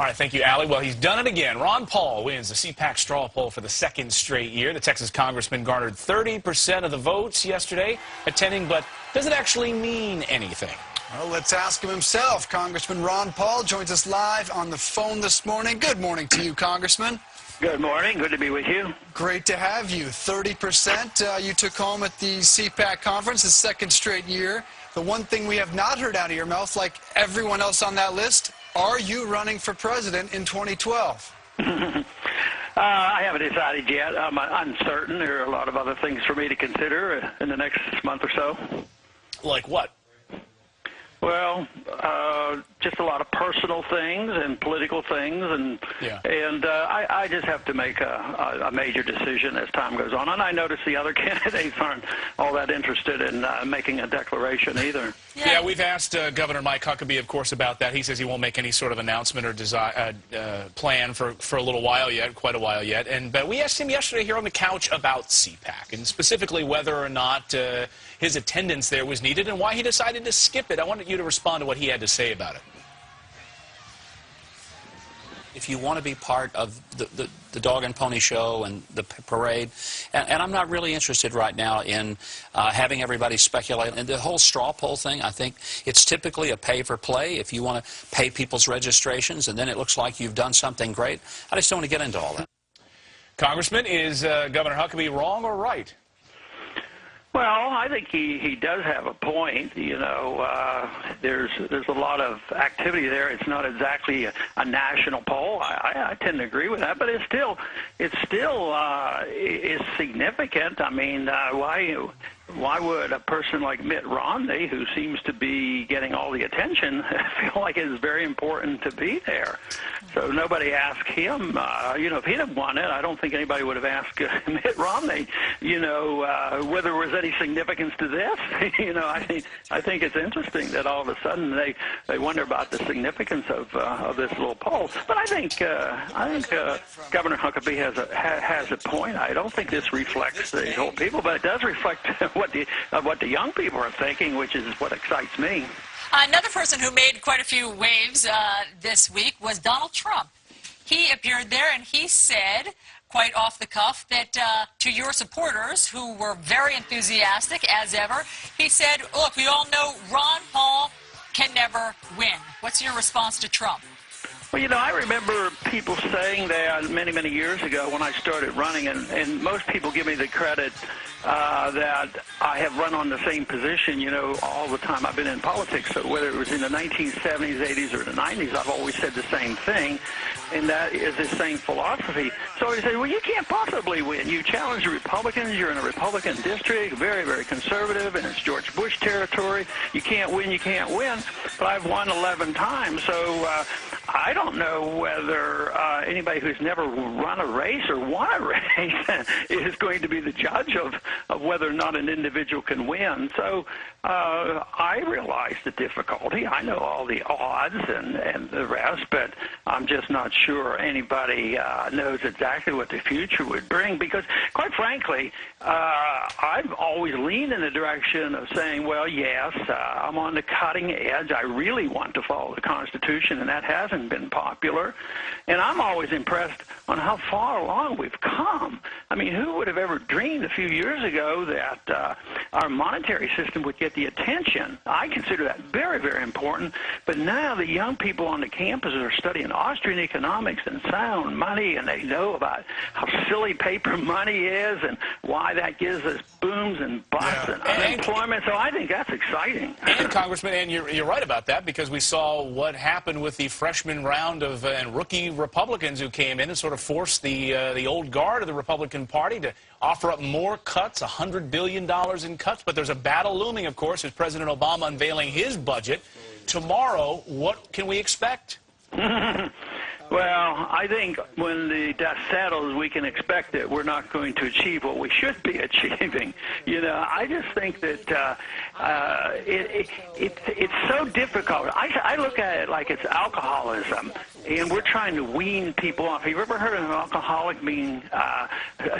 All right, thank you, Allie. Well, he's done it again. Ron Paul wins the CPAC straw poll for the second straight year. The Texas congressman garnered 30% of the votes yesterday attending, but does it actually mean anything? Well, let's ask him himself. Congressman Ron Paul joins us live on the phone this morning. Good morning to you, Congressman. Good morning. Good to be with you. Great to have you. 30% you took home at the CPAC conference, the second straight year. The one thing we have not heard out of your mouth, like everyone else on that list, are you running for president in 2012? I haven't decided yet. I'm uncertain. There are a lot of other things for me to consider in the next month or so. Like what? Well, just a lot of personal things and political things, and I just have to make a major decision as time goes on. And I notice the other candidates aren't all that interested in making a declaration either. Yeah, we've asked Governor Mike Huckabee, of course, about that. He says he won't make any sort of announcement or plan for a little while yet, quite a while yet. But we asked him yesterday here on the couch about CPAC, and specifically whether or not his attendance there was needed and why he decided to skip it. I wanted you to respond to what he had to say about it. If you want to be part of the dog and pony show and the parade, and I'm not really interested right now in having everybody speculate. And the whole straw poll thing, I think it's typically a pay-for-play. If you want to pay people's registrations and then it looks like you've done something great, I just don't want to get into all that. Congressman, is Governor Huckabee wrong or right? Well, I think he does have a point. You know, there's a lot of activity there. It's not exactly a national poll. I tend to agree with that, but it's still is significant. I mean, why would a person like Mitt Romney, who seems to be getting all the attention, feel like it's very important to be there? So nobody asked him. You know, if he'd have won it, I don't think anybody would have asked Mitt Romney, you know, whether there was any significance to this. You know, I think it's interesting that all of a sudden they wonder about the significance of this little poll. But I think Governor Huckabee has a point. I don't think this reflects the whole people, but it does reflect what the young people are thinking, which is what excites me. Another person who made quite a few waves this week was Donald Trump. He appeared there and he said, quite off the cuff, that to your supporters, who were very enthusiastic as ever, he said, look, we all know Ron Paul can never win. What's your response to Trump? Well, you know, I remember people saying that many, many years ago when I started running, and most people give me the credit that I have run on the same position, you know, all the time I've been in politics. So whether it was in the 1970s, 80s, or the 90s, I've always said the same thing, and that is the same philosophy. So I say, well, you can't possibly win. You challenge the Republicans. You're in a Republican district, very, very conservative, and it's George Bush territory. You can't win. You can't win. But I've won 11 times, so I don't know whether anybody who's never run a race or won a race is going to be the judge of whether or not an individual can win. So I realize the difficulty. I know all the odds and the rest, but I'm just not sure anybody knows exactly what the future would bring, because, quite frankly, I've always leaned in the direction of saying, well, yes, I'm on the cutting edge. I really want to follow the Constitution, and that hasn't been popular. And I'm always impressed on how far along we've come. I mean, who would have ever dreamed a few years ago that our monetary system would get the attention? I consider that very, very important. But now the young people on the campuses are studying Austrian economics and sound money, and they know about how silly paper money is and why that gives us booms and busts and unemployment. So I think that's exciting. And, Congressman, and you're right about that, because we saw what happened with the freshman round of and rookie Republicans who came in and sort of forced the old guard of the Republican Party to offer up more cuts, $100 billion in cuts. But there's a battle looming, of course, with President Obama unveiling his budget tomorrow. What can we expect? Well, I think when the dust settles, we can expect that we're not going to achieve what we should be achieving. You know, I just think that it's so difficult. I look at it like it's alcoholism, and we're trying to wean people off. Have you ever heard of an alcoholic being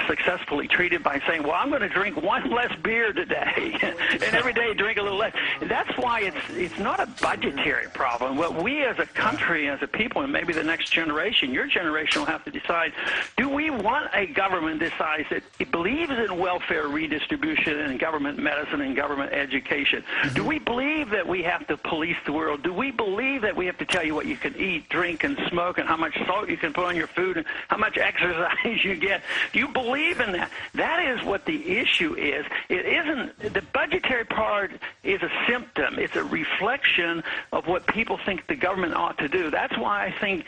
successfully treated by saying, well, I'm going to drink one less beer today, and every day drink a little less. That's why it's not a budgetary problem. What we as a country, as a people, and maybe the next generation, your generation will have to decide, do we want a government this size that believes in welfare redistribution and government medicine and government education? Do we believe that we have to police the world? Do we believe that we have to tell you what you can eat, drink, and smoke, and how much salt you can put on your food, and how much exercise you get? Do you believe in that? That is what the issue is. It isn't, the budgetary part is a symptom. It's a reflection of what people think the government ought to do. That's why I think,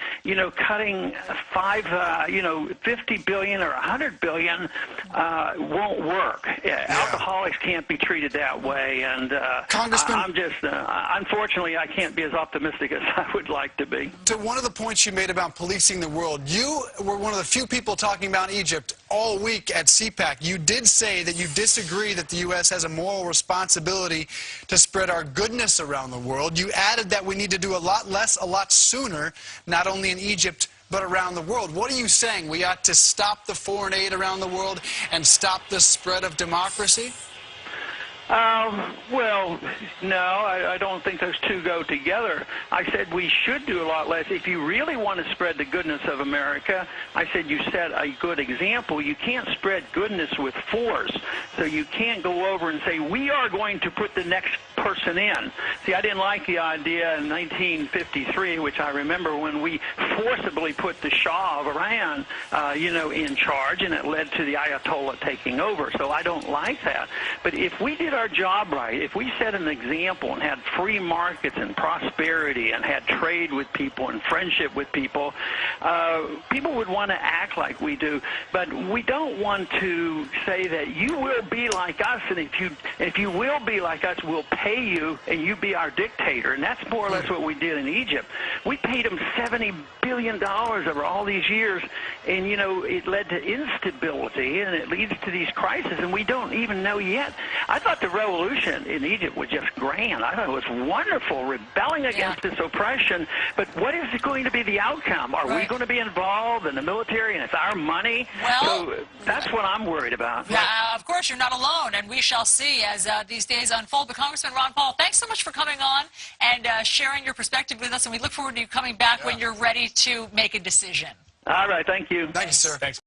cutting 50 billion or 100 billion won't work. Alcoholics can't be treated that way, and Congressman, I'm just, unfortunately, I can't be as optimistic as I would like to be. To one of the points you made about policing the world, you were one of the few people talking about Egypt all week at CPAC. You did say that you disagree that the U.S. has a moral responsibility to spread our goodness around the world. You added that we need to do a lot less, a lot sooner, not only in Egypt, but around the world. What are you saying? We ought to stop the foreign aid around the world and stop the spread of democracy? Well, no, I don't think those two go together. I said we should do a lot less. If you really want to spread the goodness of America, I said you set a good example. You can't spread goodness with force. So you can't go over and say, we are going to put the next person in. See, I didn't like the idea in 1953, which I remember when we forcibly put the Shah of Iran, in charge, and it led to the Ayatollah taking over. So I don't like that. But if we did our job right, if we set an example and had free markets and prosperity and had trade with people and friendship with people, people would want to act like we do. But we don't want to say that you will be like us, and if you will be like us, we'll pay you and you be our dictator. And that's more or less what we did in Egypt. We paid them $70 billion over all these years, and it led to instability, and it leads to these crises, and we don't even know yet. I thought the revolution in Egypt was just grand. I thought it was wonderful, rebelling against this oppression. But what is going to be the outcome? Are we going to be involved in the military, and it's our money? Well, so that's what I'm worried about. Of course, you're not alone, and we shall see as these days unfold. But Congressman Ron Paul, thanks so much for coming on and sharing your perspective with us, and we look forward to you coming back when you're ready to make a decision. All right, thank you. Thank you, sir. Thanks.